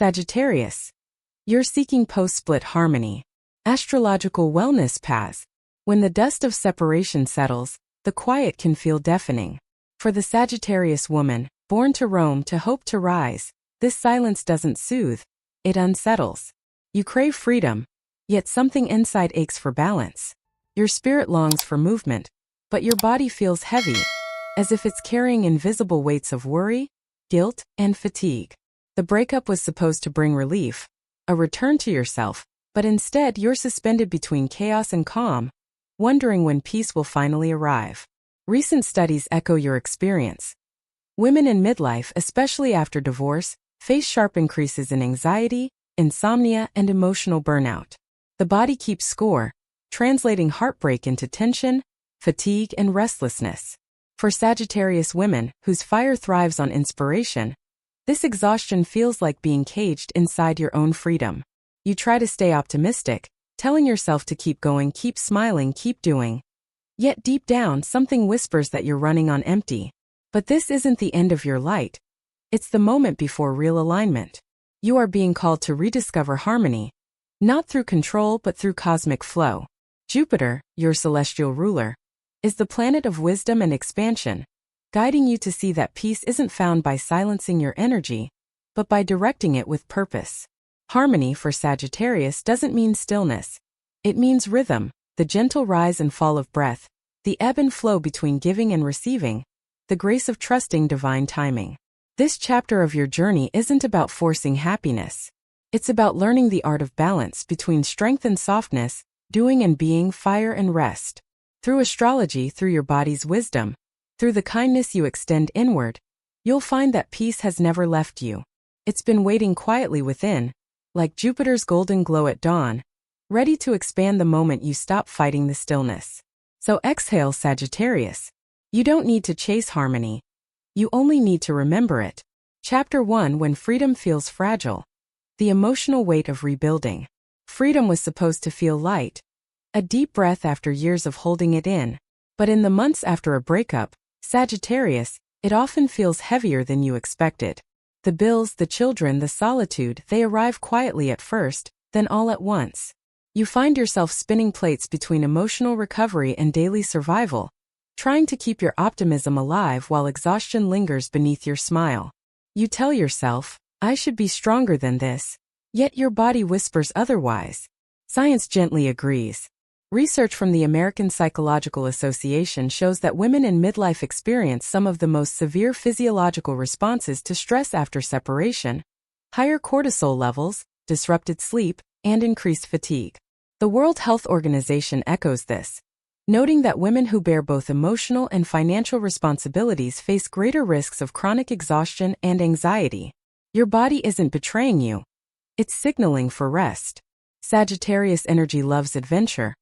Sagittarius. You're seeking post-split harmony. Astrological wellness paths. When the dust of separation settles, the quiet can feel deafening. For the Sagittarius woman, born to roam to hope to rise, this silence doesn't soothe, it unsettles. You crave freedom, yet something inside aches for balance. Your spirit longs for movement, but your body feels heavy, as if it's carrying invisible weights of worry, guilt, and fatigue. The breakup was supposed to bring relief, a return to yourself, but instead you're suspended between chaos and calm, wondering when peace will finally arrive. Recent studies echo your experience. Women in midlife, especially after divorce, face sharp increases in anxiety, insomnia, and emotional burnout. The body keeps score, translating heartbreak into tension, fatigue, and restlessness. For Sagittarius women, whose fire thrives on inspiration, this exhaustion feels like being caged inside your own freedom. You try to stay optimistic, telling yourself to keep going, keep smiling, keep doing. Yet deep down, something whispers that you're running on empty. But this isn't the end of your light. It's the moment before real alignment. You are being called to rediscover harmony, not through control but through cosmic flow. Jupiter, your celestial ruler, is the planet of wisdom and expansion, guiding you to see that peace isn't found by silencing your energy, but by directing it with purpose. Harmony for Sagittarius doesn't mean stillness. It means rhythm, the gentle rise and fall of breath, the ebb and flow between giving and receiving, the grace of trusting divine timing. This chapter of your journey isn't about forcing happiness. It's about learning the art of balance between strength and softness, doing and being, fire and rest. Through astrology, through your body's wisdom, through the kindness you extend inward, you'll find that peace has never left you. It's been waiting quietly within, like Jupiter's golden glow at dawn, ready to expand the moment you stop fighting the stillness. So exhale, Sagittarius. You don't need to chase harmony. You only need to remember it. Chapter 1: When freedom feels fragile. The emotional weight of rebuilding. Freedom was supposed to feel light, a deep breath after years of holding it in. But in the months after a breakup, Sagittarius, it often feels heavier than you expected. The bills, the children, the solitude, they arrive quietly at first, then all at once. You find yourself spinning plates between emotional recovery and daily survival, trying to keep your optimism alive while exhaustion lingers beneath your smile. You tell yourself, I should be stronger than this, yet your body whispers otherwise. Science gently agrees. Research from the American Psychological Association shows that women in midlife experience some of the most severe physiological responses to stress after separation: higher cortisol levels, disrupted sleep, and increased fatigue. The World Health Organization echoes this, noting that women who bear both emotional and financial responsibilities face greater risks of chronic exhaustion and anxiety. Your body isn't betraying you. It's signaling for rest. Sagittarius energy loves adventure,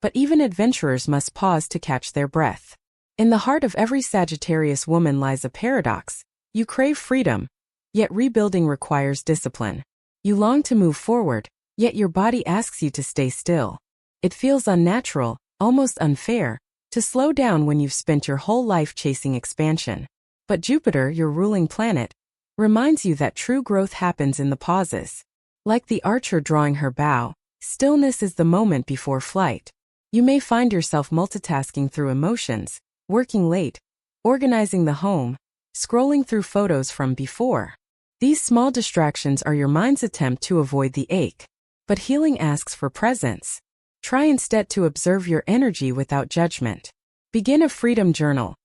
but even adventurers must pause to catch their breath. In the heart of every Sagittarius woman lies a paradox. You crave freedom, yet rebuilding requires discipline. You long to move forward, yet your body asks you to stay still. It feels unnatural, almost unfair, to slow down when you've spent your whole life chasing expansion. But Jupiter, your ruling planet, reminds you that true growth happens in the pauses. Like the archer drawing her bow, stillness is the moment before flight. You may find yourself multitasking through emotions, working late, organizing the home, scrolling through photos from before. These small distractions are your mind's attempt to avoid the ache. But healing asks for presence. Try instead to observe your energy without judgment. Begin a freedom journal.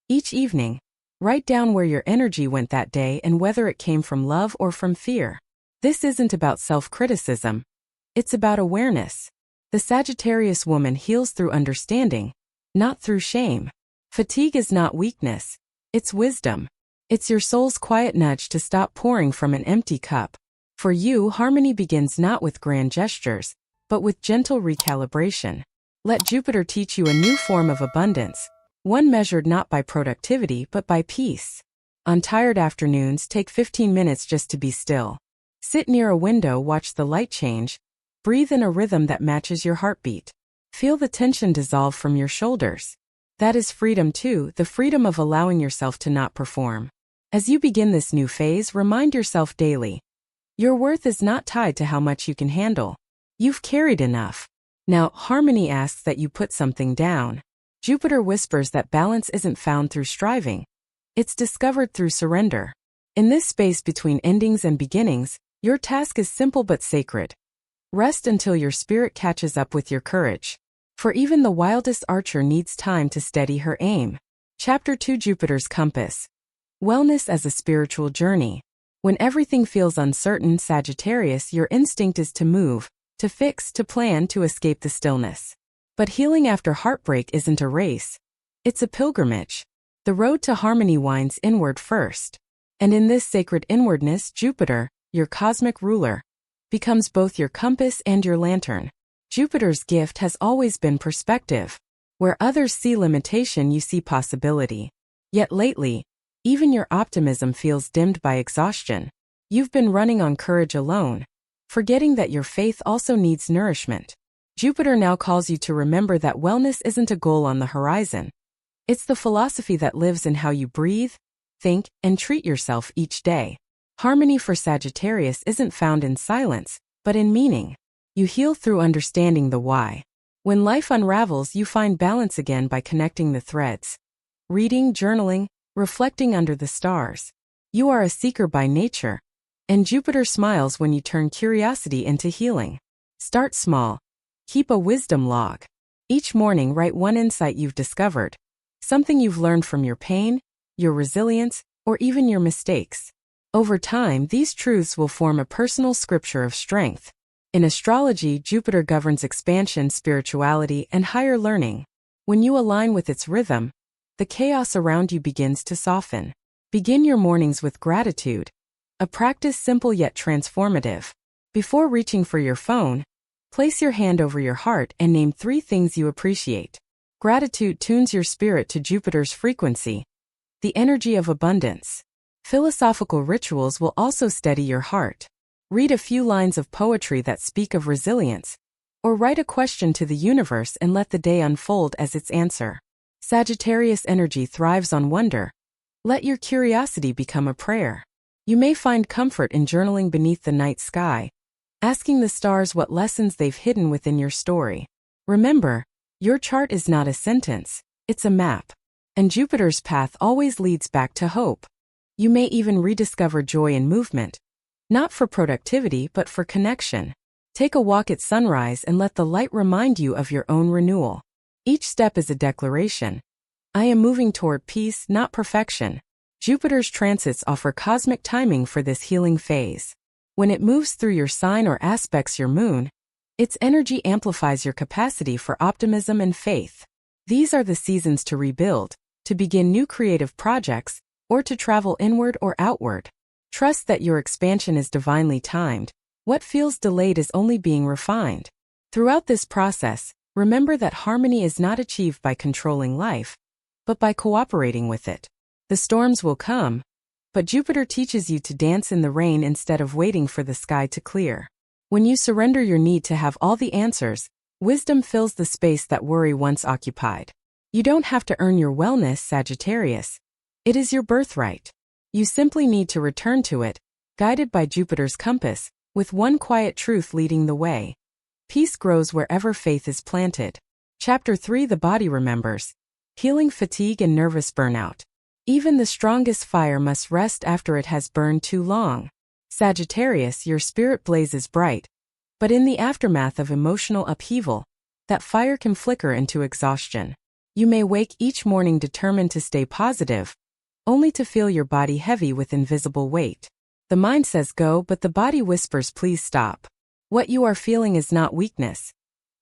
Each evening, write down where your energy went that day and whether it came from love or from fear. This isn't about self-criticism. It's about awareness. The Sagittarius woman heals through understanding, not through shame. Fatigue is not weakness. It's wisdom. It's your soul's quiet nudge to stop pouring from an empty cup. For you, harmony begins not with grand gestures, but with gentle recalibration. Let Jupiter teach you a new form of abundance, one measured not by productivity but by peace. On tired afternoons, take 15 minutes just to be still. Sit near a window, watch the light change, breathe in a rhythm that matches your heartbeat. Feel the tension dissolve from your shoulders. That is freedom too, the freedom of allowing yourself to not perform. As you begin this new phase, remind yourself daily, Your worth is not tied to how much you can handle. You've carried enough. Now, harmony asks that you put something down. Jupiter whispers that balance isn't found through striving. It's discovered through surrender. In this space between endings and beginnings, your task is simple but sacred. Rest until your spirit catches up with your courage. For even the wildest archer needs time to steady her aim. Chapter 2: Jupiter's Compass. Wellness as a spiritual journey. When everything feels uncertain, Sagittarius, your instinct is to move, to fix, to plan, to escape the stillness. But healing after heartbreak isn't a race. It's a pilgrimage. The road to harmony winds inward first. And in this sacred inwardness, Jupiter, your cosmic ruler, becomes both your compass and your lantern. Jupiter's gift has always been perspective. Where others see limitation, you see possibility. Yet lately, even your optimism feels dimmed by exhaustion. You've been running on courage alone, forgetting that your faith also needs nourishment. Jupiter now calls you to remember that wellness isn't a goal on the horizon. It's the philosophy that lives in how you breathe, think, and treat yourself each day. Harmony for Sagittarius isn't found in silence, but in meaning. You heal through understanding the why. When life unravels, you find balance again by connecting the threads. Reading, journaling, reflecting under the stars. You are a seeker by nature, and Jupiter smiles when you turn curiosity into healing. Start small. Keep a wisdom log. Each morning, write one insight you've discovered, something you've learned from your pain, your resilience, or even your mistakes. Over time, these truths will form a personal scripture of strength. In astrology, Jupiter governs expansion, spirituality, and higher learning. When you align with its rhythm, the chaos around you begins to soften. Begin your mornings with gratitude, a practice simple yet transformative. Before reaching for your phone, place your hand over your heart and name 3 things you appreciate. Gratitude tunes your spirit to Jupiter's frequency, the energy of abundance. Philosophical rituals will also steady your heart. Read a few lines of poetry that speak of resilience, or write a question to the universe and let the day unfold as its answer. Sagittarius energy thrives on wonder. Let your curiosity become a prayer. You may find comfort in journaling beneath the night sky, asking the stars what lessons they've hidden within your story. Remember, your chart is not a sentence, it's a map. And Jupiter's path always leads back to hope. You may even rediscover joy in movement, not for productivity but for connection. Take a walk at sunrise and let the light remind you of your own renewal. Each step is a declaration. I am moving toward peace, not perfection. Jupiter's transits offer cosmic timing for this healing phase. When it moves through your sign or aspects your moon, its energy amplifies your capacity for optimism and faith. These are the seasons to rebuild, to begin new creative projects, or to travel inward or outward. Trust that your expansion is divinely timed. What feels delayed is only being refined. Throughout this process, remember that harmony is not achieved by controlling life, but by cooperating with it. The storms will come, but Jupiter teaches you to dance in the rain instead of waiting for the sky to clear. When you surrender your need to have all the answers, wisdom fills the space that worry once occupied. You don't have to earn your wellness, Sagittarius. It is your birthright. You simply need to return to it, guided by Jupiter's compass, with one quiet truth leading the way. Peace grows wherever faith is planted. Chapter 3: The Body Remembers. Healing fatigue and nervous burnout. Even the strongest fire must rest after it has burned too long. Sagittarius, your spirit blazes bright, but in the aftermath of emotional upheaval, that fire can flicker into exhaustion. You may wake each morning determined to stay positive, only to feel your body heavy with invisible weight. The mind says go, but the body whispers please stop. What you are feeling is not weakness.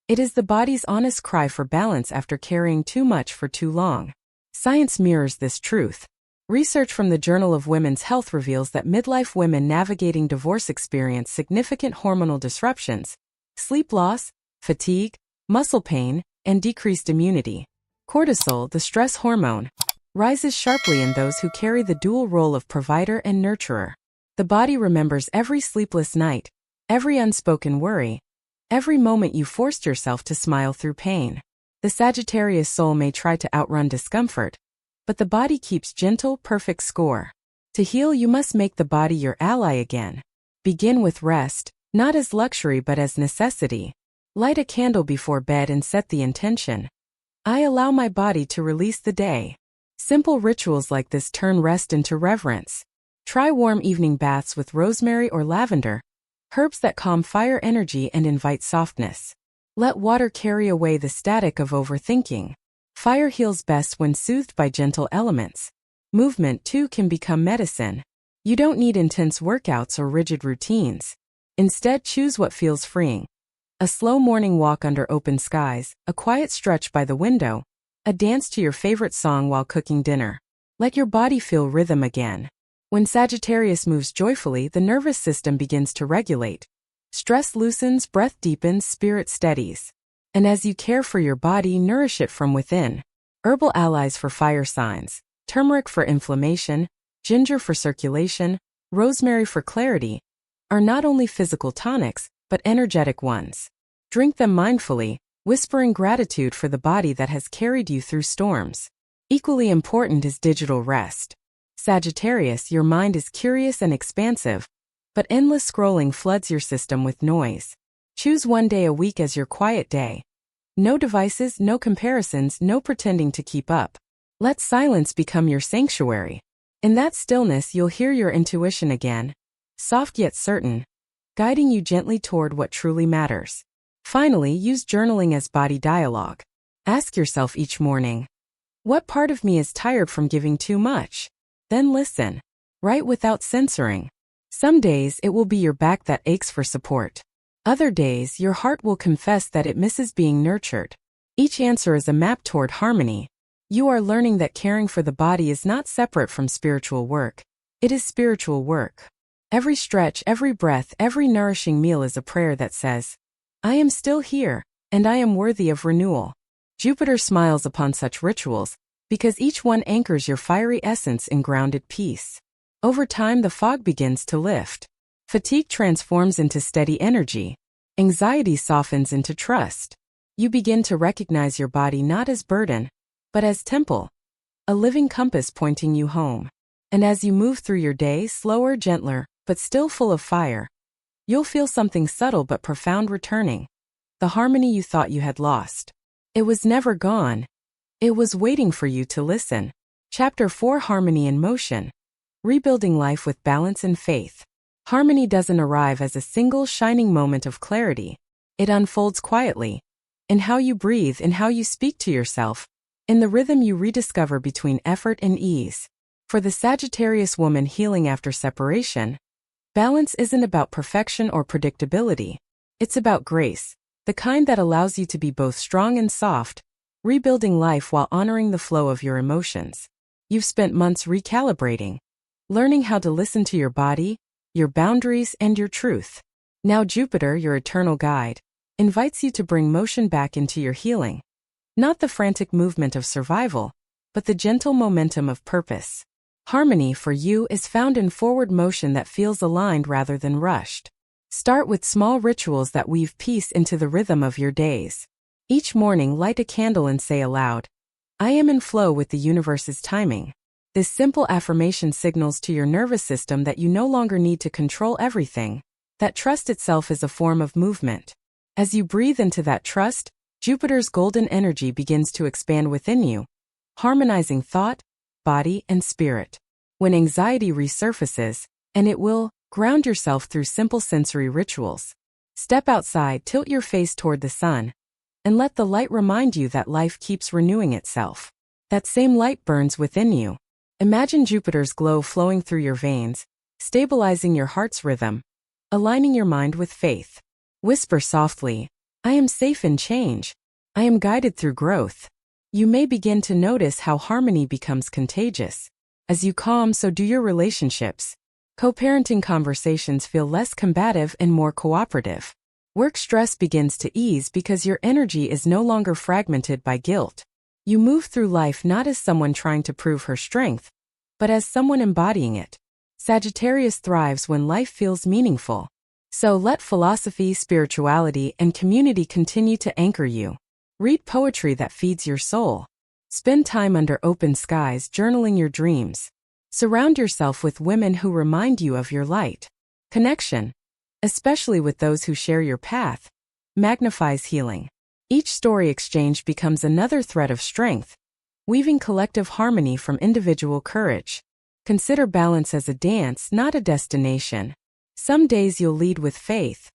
It is the body's honest cry for balance after carrying too much for too long. Science mirrors this truth. Research from the Journal of Women's Health reveals that midlife women navigating divorce experience significant hormonal disruptions, sleep loss, fatigue, muscle pain, and decreased immunity. Cortisol, the stress hormone, rises sharply in those who carry the dual role of provider and nurturer. The body remembers every sleepless night, every unspoken worry, every moment you forced yourself to smile through pain. The Sagittarius soul may try to outrun discomfort, but the body keeps gentle, perfect score. To heal, you must make the body your ally again. Begin with rest, not as luxury but as necessity. Light a candle before bed and set the intention. I allow my body to release the day. Simple rituals like this turn rest into reverence. Try warm evening baths with rosemary or lavender, herbs that calm fire energy and invite softness. Let water carry away the static of overthinking. Fire heals best when soothed by gentle elements. Movement, too, can become medicine. You don't need intense workouts or rigid routines. Instead, choose what feels freeing. A slow morning walk under open skies, a quiet stretch by the window, a dance to your favorite song while cooking dinner. Let your body feel rhythm again. When Sagittarius moves joyfully, the nervous system begins to regulate. Stress loosens, breath deepens, spirit steadies. And as you care for your body, nourish it from within. Herbal allies for fire signs: turmeric for inflammation, ginger for circulation, rosemary for clarity, are not only physical tonics, but energetic ones. Drink them mindfully, whispering gratitude for the body that has carried you through storms. Equally important is digital rest. Sagittarius, your mind is curious and expansive, but endless scrolling floods your system with noise. Choose one day a week as your quiet day. No devices, no comparisons, no pretending to keep up. Let silence become your sanctuary. In that stillness, you'll hear your intuition again, soft yet certain, guiding you gently toward what truly matters. Finally, use journaling as body dialogue. Ask yourself each morning, what part of me is tired from giving too much? Then listen. Write without censoring. Some days it will be your back that aches for support. Other days your heart will confess that it misses being nurtured. Each answer is a map toward harmony. You are learning that caring for the body is not separate from spiritual work. It is spiritual work. Every stretch, every breath, every nourishing meal is a prayer that says, I am still here, and I am worthy of renewal. Jupiter smiles upon such rituals, because each one anchors your fiery essence in grounded peace. Over time, the fog begins to lift. Fatigue transforms into steady energy. Anxiety softens into trust. You begin to recognize your body not as burden, but as temple, a living compass pointing you home. And as you move through your day, slower, gentler, but still full of fire, you'll feel something subtle but profound returning. The harmony you thought you had lost. It was never gone. It was waiting for you to listen. Chapter 4: Harmony in Motion. Rebuilding life with balance and faith. Harmony doesn't arrive as a single shining moment of clarity. It unfolds quietly. In how you breathe, in how you speak to yourself, in the rhythm you rediscover between effort and ease. For the Sagittarius woman healing after separation, balance isn't about perfection or predictability. It's about grace, the kind that allows you to be both strong and soft, rebuilding life while honoring the flow of your emotions. You've spent months recalibrating, learning how to listen to your body, your boundaries, and your truth. Now Jupiter, your eternal guide, invites you to bring motion back into your healing. Not the frantic movement of survival, but the gentle momentum of purpose. Harmony for you is found in forward motion that feels aligned rather than rushed. Start with small rituals that weave peace into the rhythm of your days. Each morning, light a candle and say aloud, I am in flow with the universe's timing. This simple affirmation signals to your nervous system that you no longer need to control everything, that trust itself is a form of movement. As you breathe into that trust, Jupiter's golden energy begins to expand within you, harmonizing thought, body, and spirit. When anxiety resurfaces, and it will, ground yourself through simple sensory rituals. Step outside, tilt your face toward the sun, and let the light remind you that life keeps renewing itself. That same light burns within you. Imagine Jupiter's glow flowing through your veins, stabilizing your heart's rhythm, aligning your mind with faith. Whisper softly, I am safe in change. I am guided through growth. You may begin to notice how harmony becomes contagious. As you calm, so do your relationships. Co-parenting conversations feel less combative and more cooperative. Work stress begins to ease because your energy is no longer fragmented by guilt. You move through life not as someone trying to prove her strength, but as someone embodying it. Sagittarius thrives when life feels meaningful. So let philosophy, spirituality, and community continue to anchor you. Read poetry that feeds your soul. Spend time under open skies journaling your dreams. Surround yourself with women who remind you of your light. Connection, especially with those who share your path, magnifies healing. Each story exchange becomes another thread of strength, weaving collective harmony from individual courage. Consider balance as a dance, not a destination. Some days you'll lead with faith,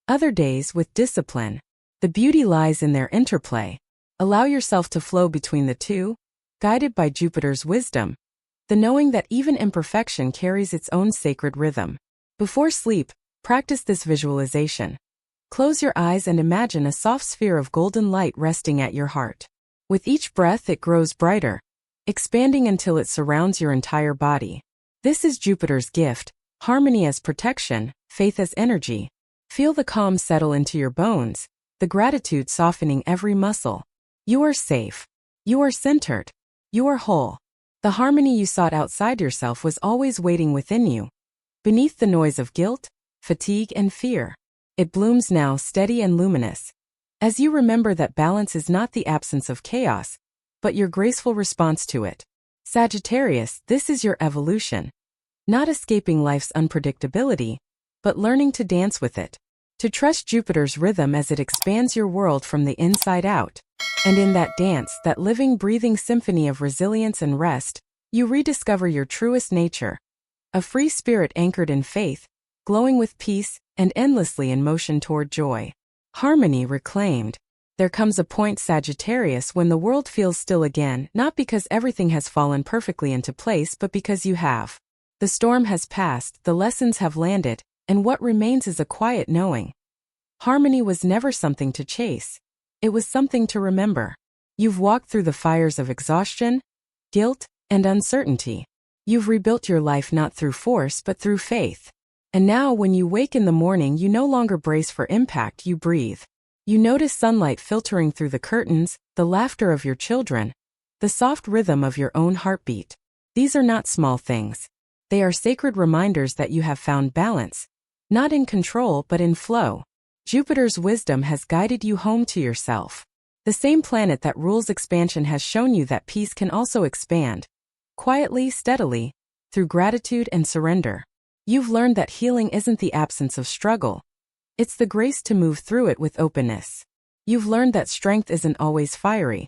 other days with discipline. The beauty lies in their interplay. Allow yourself to flow between the two, guided by Jupiter's wisdom, the knowing that even imperfection carries its own sacred rhythm. Before sleep, practice this visualization. Close your eyes and imagine a soft sphere of golden light resting at your heart. With each breath, it grows brighter, expanding until it surrounds your entire body. This is Jupiter's gift, harmony as protection, faith as energy. Feel the calm settle into your bones, the gratitude softening every muscle. You are safe. You are centered. You are whole. The harmony you sought outside yourself was always waiting within you, beneath the noise of guilt, fatigue, and fear. It blooms now, steady and luminous. As you remember that balance is not the absence of chaos, but your graceful response to it. Sagittarius, this is your evolution. Not escaping life's unpredictability, but learning to dance with it. To trust Jupiter's rhythm as it expands your world from the inside out. And in that dance, that living, breathing symphony of resilience and rest, you rediscover your truest nature. A free spirit anchored in faith, glowing with peace, and endlessly in motion toward joy. Harmony reclaimed. There comes a point, Sagittarius, when the world feels still again, not because everything has fallen perfectly into place, but because you have. The storm has passed, the lessons have landed, and what remains is a quiet knowing. Harmony was never something to chase. It was something to remember. You've walked through the fires of exhaustion, guilt, and uncertainty. You've rebuilt your life not through force but through faith. And now when you wake in the morning, you no longer brace for impact, you breathe. You notice sunlight filtering through the curtains, the laughter of your children, the soft rhythm of your own heartbeat. These are not small things. They are sacred reminders that you have found balance, not in control but in flow. Jupiter's wisdom has guided you home to yourself. The same planet that rules expansion has shown you that peace can also expand. Quietly, steadily, through gratitude and surrender. You've learned that healing isn't the absence of struggle. It's the grace to move through it with openness. You've learned that strength isn't always fiery.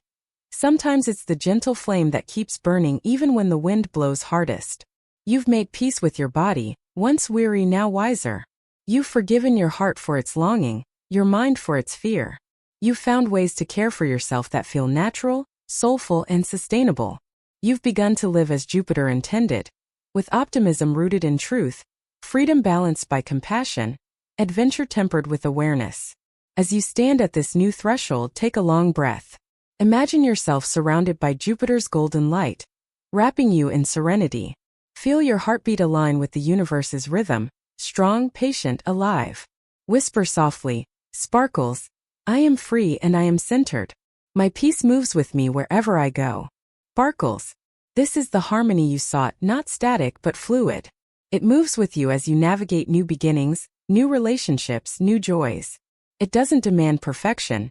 Sometimes it's the gentle flame that keeps burning even when the wind blows hardest. You've made peace with your body, once weary, now wiser. You've forgiven your heart for its longing, your mind for its fear. You've found ways to care for yourself that feel natural, soulful, and sustainable. You've begun to live as Jupiter intended, with optimism rooted in truth, freedom balanced by compassion, adventure tempered with awareness. As you stand at this new threshold, take a long breath. Imagine yourself surrounded by Jupiter's golden light, wrapping you in serenity. Feel your heartbeat align with the universe's rhythm, strong, patient, alive. Whisper softly, "Sparkles, I am free and I am centered. My peace moves with me wherever I go." Sparkles. This is the harmony you sought, not static but fluid. It moves with you as you navigate new beginnings, new relationships, new joys. It doesn't demand perfection.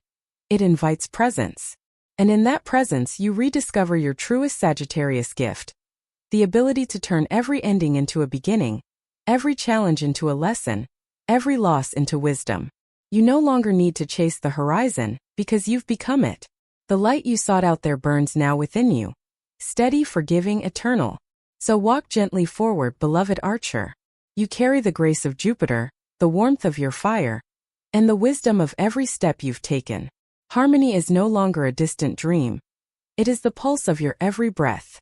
It invites presence. And in that presence, you rediscover your truest Sagittarius gift. The ability to turn every ending into a beginning, every challenge into a lesson, every loss into wisdom. You no longer need to chase the horizon, because you've become it. The light you sought out there burns now within you. Steady, forgiving, eternal. So walk gently forward, beloved archer. You carry the grace of Jupiter, the warmth of your fire, and the wisdom of every step you've taken. Harmony is no longer a distant dream. It is the pulse of your every breath.